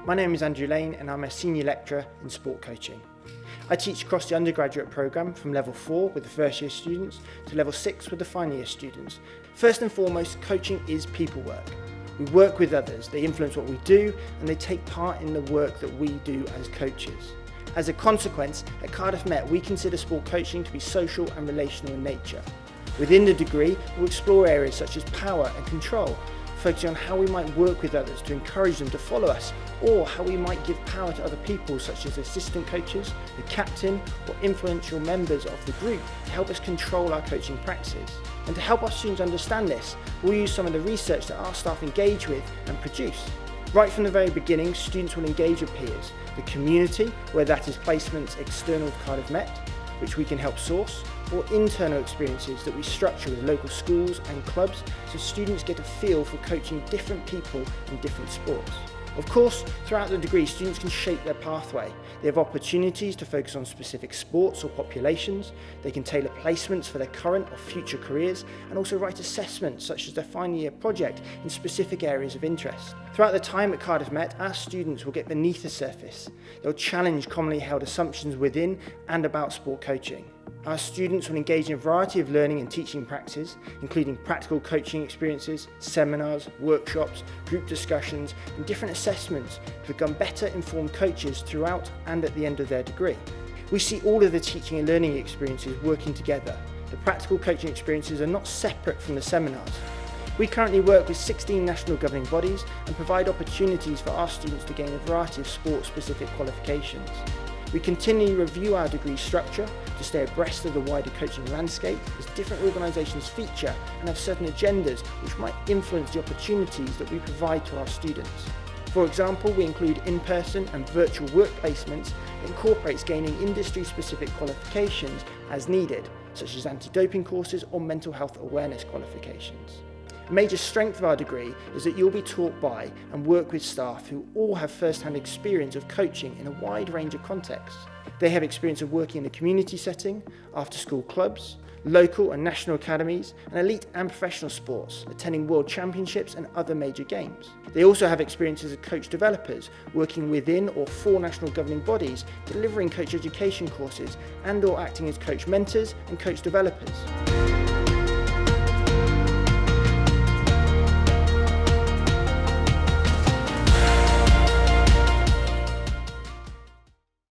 My name is Andrew Lane and I'm a Senior Lecturer in Sport Coaching. I teach across the undergraduate programme from Level 4 with the first year students to Level 6 with the final year students. First and foremost, coaching is people work. We work with others, they influence what we do and they take part in the work that we do as coaches. As a consequence, at Cardiff Met we consider sport coaching to be social and relational in nature. Within the degree, we'll explore areas such as power and control, focusing on how we might work with others to encourage them to follow us, or how we might give power to other people such as assistant coaches, the captain, or influential members of the group to help us control our coaching practices. And to help our students understand this, we'll use some of the research that our staff engage with and produce. Right from the very beginning, students will engage with peers, the community, whether that is placements external to Cardiff Met, which we can help source, or internal experiences that we structure with local schools and clubs so students get a feel for coaching different people in different sports. Of course, throughout the degree, students can shape their pathway. They have opportunities to focus on specific sports or populations. They can tailor placements for their current or future careers and also write assessments such as their final year project in specific areas of interest. Throughout the time at Cardiff Met, our students will get beneath the surface. They'll challenge commonly held assumptions within and about sport coaching. Our students will engage in a variety of learning and teaching practices, including practical coaching experiences, seminars, workshops, group discussions, and different assessments to become better informed coaches throughout and at the end of their degree. We see all of the teaching and learning experiences working together. The practical coaching experiences are not separate from the seminars. We currently work with 16 national governing bodies and provide opportunities for our students to gain a variety of sport-specific qualifications. We continually review our degree structure to stay abreast of the wider coaching landscape as different organisations feature and have certain agendas which might influence the opportunities that we provide to our students. For example, we include in-person and virtual work placements that incorporates gaining industry-specific qualifications as needed, such as anti-doping courses or mental health awareness qualifications. A major strength of our degree is that you'll be taught by and work with staff who all have first-hand experience of coaching in a wide range of contexts. They have experience of working in a community setting, after-school clubs, local and national academies, and elite and professional sports, attending world championships and other major games. They also have experience as coach developers, working within or for national governing bodies, delivering coach education courses and/or acting as coach mentors and coach developers.